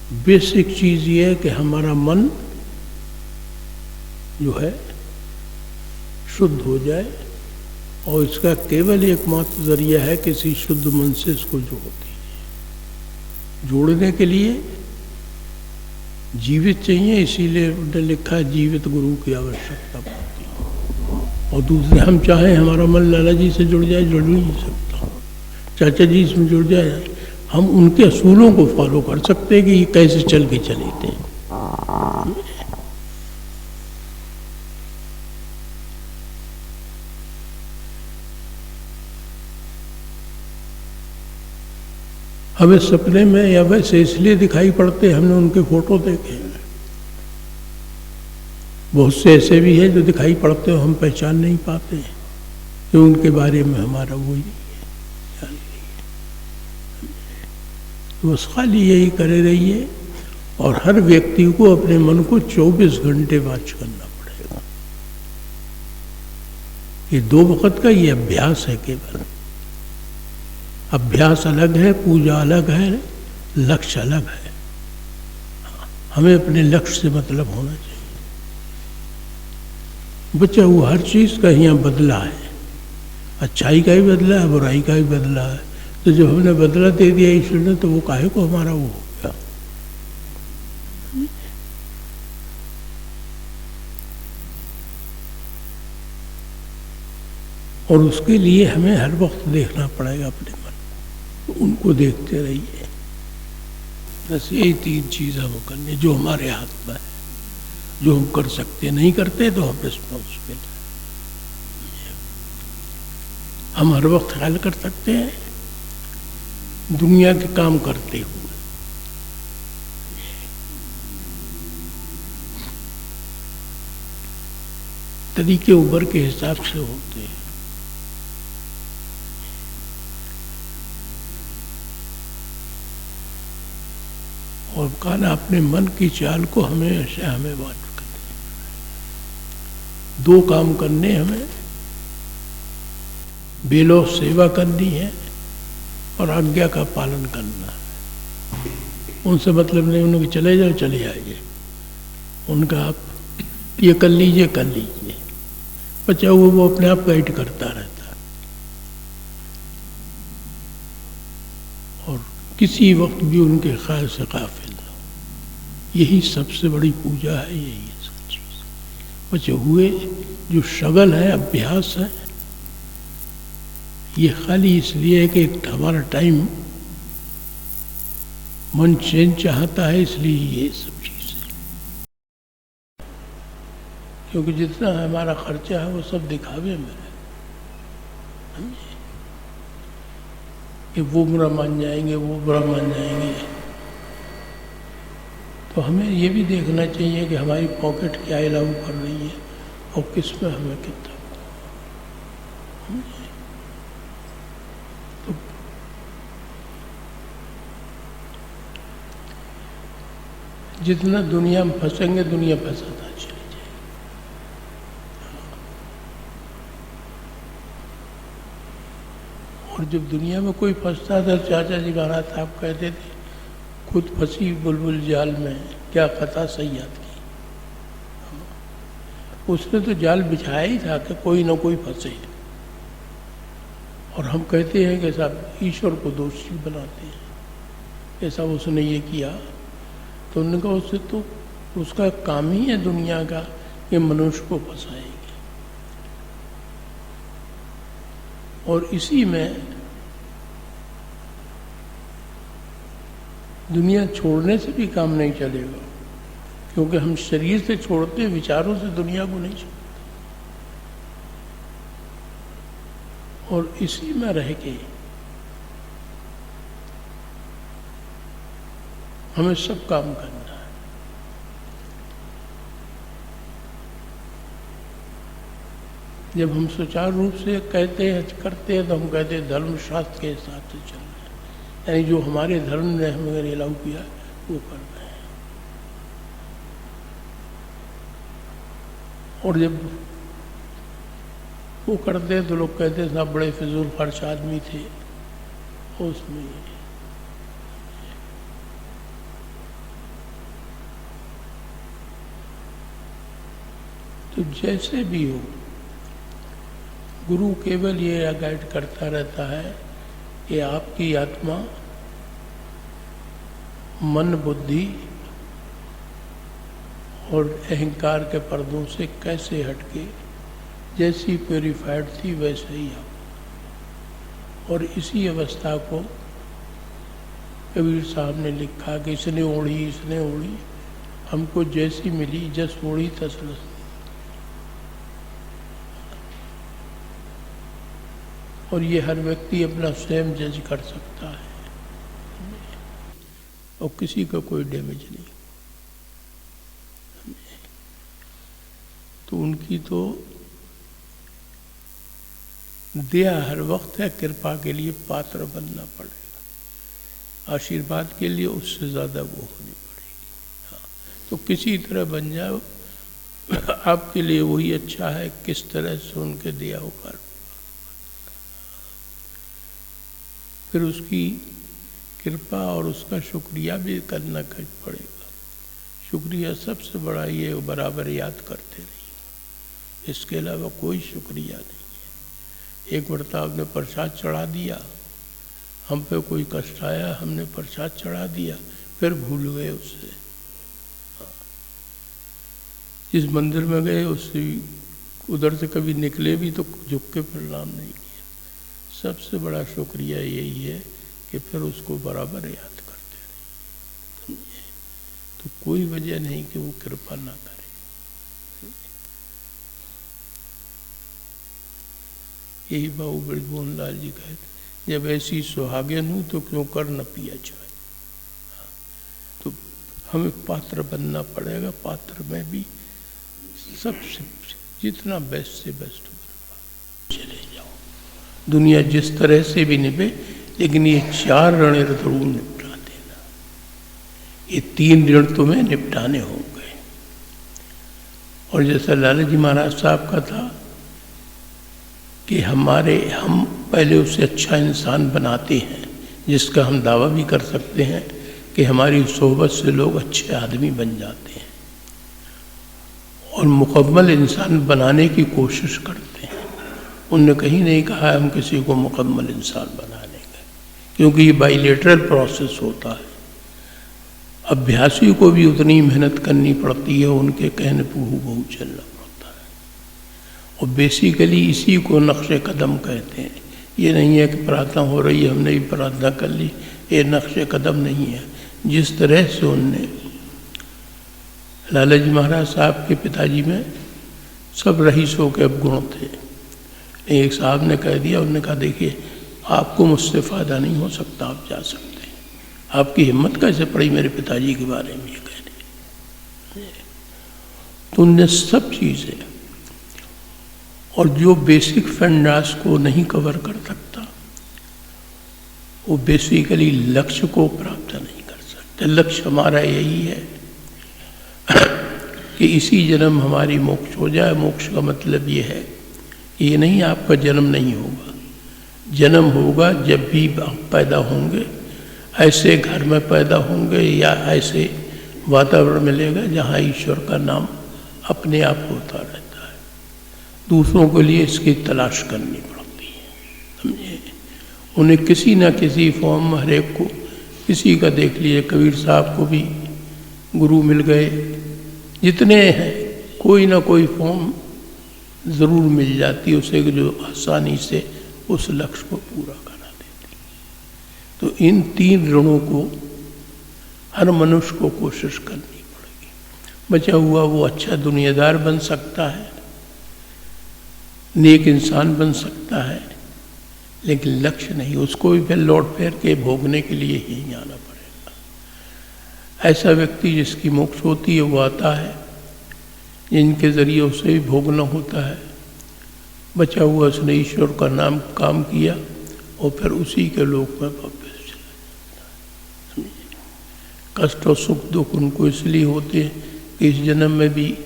Basic चीज़ ये है कि हमारा मन जो है शुद्ध हो जाए, और इसका केवल एकमात्र जरिया है किसी शुद्ध मन से इसको जोड़ती है। जोड़ने के लिए जीवित चाहिए, इसीलिए उन्होंने लिखा है जीवित गुरु की आवश्यकता पड़ती है। और दूसरे, हम चाहें हमारा मन लाला जी से जुड़ जाए, जुड़ नहीं सकता, चाचा जी इसमें जुड़ जाए, हम उनके असूलों को फॉलो कर सकते हैं कि ये कैसे चल के चले थे। हमें सपने में या वैसे इसलिए दिखाई पड़ते, हमने उनके फोटो देखे हैं। बहुत से ऐसे भी हैं जो दिखाई पड़ते हो हम पहचान नहीं पाते कि उनके बारे में हमारा वो ही नहीं है। तो बस खाली यही करे रहिए, और हर व्यक्ति को अपने मन को 24 घंटे वाच करना पड़ेगा। ये 2 वक्त का ये अभ्यास है केवल। अभ्यास अलग है, पूजा अलग है, लक्ष्य अलग है। हमें अपने लक्ष्य से मतलब होना चाहिए। बच्चा हुआ हर चीज़ का यहाँ बदला है, अच्छाई का भी बदला है, बुराई का भी बदला है। तो जब हमने बदला दे दिया ईश्वर ने, तो वो काहे को हमारा वो हो गया। और उसके लिए हमें हर वक्त देखना पड़ेगा अपने मन को, तो उनको देखते रहिए। बस यही 3 चीज़ हम करने जो हमारे हाथ में है, जो हम कर सकते, नहीं करते तो हम रिस्पॉन्सिबल हैं। हम हर वक्त ख्याल कर सकते हैं दुनिया के काम करते हुए। तरीके उम्र के हिसाब से होते हैं। और कहना अपने मन की चाल को हमेशा हमें वाच करना। 2 काम करने हमें, बेलौस सेवा करनी है और आज्ञा का पालन करना है। उनसे मतलब नहीं उन्हें चले जाओ चले आइए, उनका आप ये कर लीजिए कर लीजिए, बच्चा वो अपने आप गाइड करता रहता है। और किसी वक्त भी उनके ख्याल से काफिल ना, यही सबसे बड़ी पूजा है। यही है सब चीज़। बच्चे हुए जो शगल है, अभ्यास है, ये खाली इसलिए है कि हमारा टाइम मन चेंज चाहता है, इसलिए ये सब चीज़ें। क्योंकि जितना हमारा खर्चा है वो सब दिखावे में है कि वो बुरा मान जाएंगे, वो बुरा मान जाएंगे। तो हमें ये भी देखना चाहिए कि हमारी पॉकेट क्या अलाउ कर रही है और किस में हमें कितना। जितना दुनिया में फंसेंगे, दुनिया फंसाता चली जाएगी। और जब दुनिया में कोई फंसता था, चाचा जी महाराज साहब कहते थे, खुद फंसी बुलबुल जाल में क्या कथा सैयद की। उसने तो जाल बिछाया ही था कि कोई ना कोई फंसे। और हम कहते हैं कि साहब ईश्वर को दोषी बनाते हैं, ऐसा उसने ये किया। तो उन्होंने कहा उससे तो उसका काम ही है दुनिया का कि मनुष्य को फंसाएगी। और इसी में दुनिया छोड़ने से भी काम नहीं चलेगा, क्योंकि हम शरीर से छोड़ते, विचारों से दुनिया को नहीं छोड़ते। और इसी में रह के हमें सब काम करना है। जब हम सुचारू रूप से कहते हैं, करते हैं, तो हम कहते हैं धर्मशास्त्र के हिसाब से चल रहे हैं, यानी जो हमारे धर्म ने हमें अलाउ किया वो कर रहे हैं। और जब वो करते हैं तो लोग कहते हैं साहब बड़े फिजूल खर्च आदमी थे। उसमें तो जैसे भी हो, गुरु केवल ये गाइड करता रहता है कि आपकी आत्मा मन, बुद्धि और अहंकार के पर्दों से कैसे हटके जैसी प्योरीफाइड थी वैसे ही आओ। और इसी अवस्था को कबीर साहब ने लिखा कि इसने ओढ़ी हमको जैसी मिली, जस ओढ़ी तस रस। और ये हर व्यक्ति अपना स्वयं जज कर सकता है और किसी का कोई डैमेज नहीं। तो उनकी तो दया हर वक्त है, कृपा के लिए पात्र बनना पड़ेगा, आशीर्वाद के लिए उससे ज़्यादा वो होनी पड़ेगी। हाँ, तो किसी तरह बन जाओ, आपके लिए वही अच्छा है, किस तरह से उनके दिया होकर फिर उसकी कृपा और उसका शुक्रिया भी करना पड़ेगा। शुक्रिया सबसे बड़ा ये बराबर याद करते रहिए, इसके अलावा कोई शुक्रिया नहीं है। एक बार आपने प्रसाद चढ़ा दिया, हम पे कोई कष्ट आया, हमने प्रसाद चढ़ा दिया, फिर भूल गए उससे। जिस मंदिर में गए उससे उधर से कभी निकले भी तो झुक के प्रणाम नहीं किया। सबसे बड़ा शुक्रिया यही है कि फिर उसको बराबर याद करते रहिए। तो कोई वजह नहीं कि वो कृपा ना करे। यही बाबू ब्रजमोहन लाल जी कहते, जब ऐसी सुहागन हूँ तो क्यों कर न पिया चाय। तो हमें पात्र बनना पड़ेगा, पात्र में भी सबसे जितना बेस्ट से बेस्ट बन चले जाओ। दुनिया जिस तरह से भी निभे, लेकिन ये 4 ऋण जरूर निपटा देना। ये 3 ऋण तुम्हें निपटाने होंगे। और जैसा लाला जी महाराज साहब का था कि हम पहले उसे अच्छा इंसान बनाते हैं, जिसका हम दावा भी कर सकते हैं कि हमारी सोहबत से लोग अच्छे आदमी बन जाते हैं और मुकम्मल इंसान बनाने की कोशिश करते हैं। उनने कहीं नहीं कहा हम किसी को मुकम्मल इंसान बना लेंगे, क्योंकि ये बाइलेटरल प्रोसेस होता है। अभ्यासी को भी उतनी मेहनत करनी पड़ती है, उनके कहने पर हूबहू चलना पड़ता है। और बेसिकली इसी को नक्शे कदम कहते हैं। ये नहीं है कि प्रार्थना हो रही है हमने भी प्रार्थना कर ली, ये नक्शे कदम नहीं है। जिस तरह से उनने लाला जी महाराज साहब के पिताजी में सब रईसों के अवगुण थे। एक साहब ने कह दिया, उन्होंने कहा देखिए आपको मुझसे फ़ायदा नहीं हो सकता, आप जा सकते हैं। आपकी हिम्मत कैसे पड़ी मेरे पिताजी के बारे में ये कहने। तो उनने सब चीज़ें, और जो बेसिक फंडास को नहीं कवर कर सकता वो बेसिकली लक्ष्य को प्राप्त नहीं कर सकते। लक्ष्य हमारा यही है कि इसी जन्म हमारी मोक्ष हो जाए। मोक्ष का मतलब ये है, ये नहीं आपका जन्म नहीं होगा, जन्म होगा जब भी आप पैदा होंगे, ऐसे घर में पैदा होंगे या ऐसे वातावरण मिलेगा जहाँ ईश्वर का नाम अपने आप होता रहता है। दूसरों के लिए इसकी तलाश करनी पड़ती है, समझे। उन्हें किसी न किसी फॉर्म में हर एक को किसी का देख लिए, कबीर साहब को भी गुरु मिल गए, जितने हैं कोई ना कोई फॉर्म ज़रूर मिल जाती है उसे, जो आसानी से उस लक्ष्य को पूरा करा देती। तो इन 3 ऋणों को हर मनुष्य को कोशिश करनी पड़ेगी। बचा हुआ वो अच्छा दुनियादार बन सकता है, नेक इंसान बन सकता है, लेकिन लक्ष्य नहीं। उसको भी फिर लौट फेर के भोगने के लिए ही आना पड़ेगा। ऐसा व्यक्ति जिसकी मोक्ष होती है वो आता है, जिनके ज़रिए उसे भी भोगना होता है। बचा हुआ उसने ईश्वर का नाम काम किया और फिर उसी के लोक में वापस चला जाता है। कष्ट और सुख दुख उनको इसलिए होते हैं कि इस जन्म में भी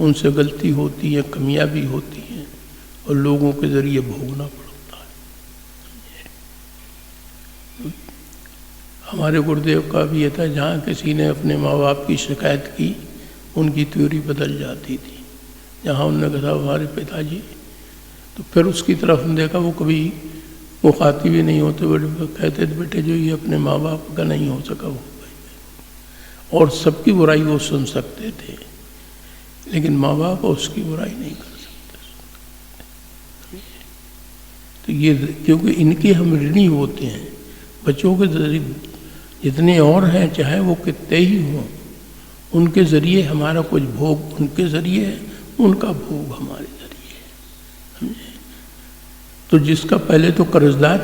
उनसे गलती होती है, कमियां भी होती हैं और लोगों के ज़रिए भोगना पड़ता है। हमारे गुरुदेव का भी ये था, जहाँ किसी ने अपने माँ बाप की शिकायत की उनकी थ्योरी बदल जाती थी। जहाँ उन्होंने कहा हमारे पिताजी, तो फिर उसकी तरफ देखा, वो कभी मुखातिब भी नहीं होते, कहते थे बेटे जो ये अपने माँ बाप का नहीं हो सका वो, और सबकी बुराई वो सुन सकते थे, लेकिन माँ बाप उसकी बुराई नहीं कर सकते। तो ये क्योंकि इनके हम ऋणी होते हैं, बच्चों के जरिए जितने और हैं, चाहे वो कितने ही हों, उनके ज़रिए हमारा कुछ भोग उनके ज़रिए है, उनका भोग हमारे ज़रिए है, समझे। तो जिसका पहले तो कर्जदार,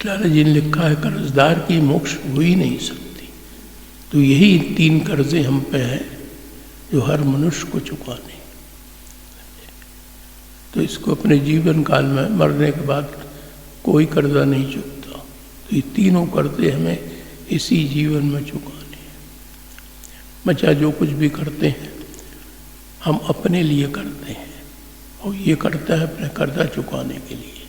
लाला जी ने लिखा है कर्जदार की मोक्ष हो ही नहीं सकती। तो यही 3 कर्जे हम पे हैं जो हर मनुष्य को चुकाने। तो इसको अपने जीवन काल में मरने के बाद कोई कर्जा नहीं चुकता। तो ये तीनों कर्जे हमें इसी जीवन में चुकाने हैं। बच्चा जो कुछ भी करते हैं हम अपने लिए करते हैं, और ये करता है अपने कर्जा चुकाने के लिए।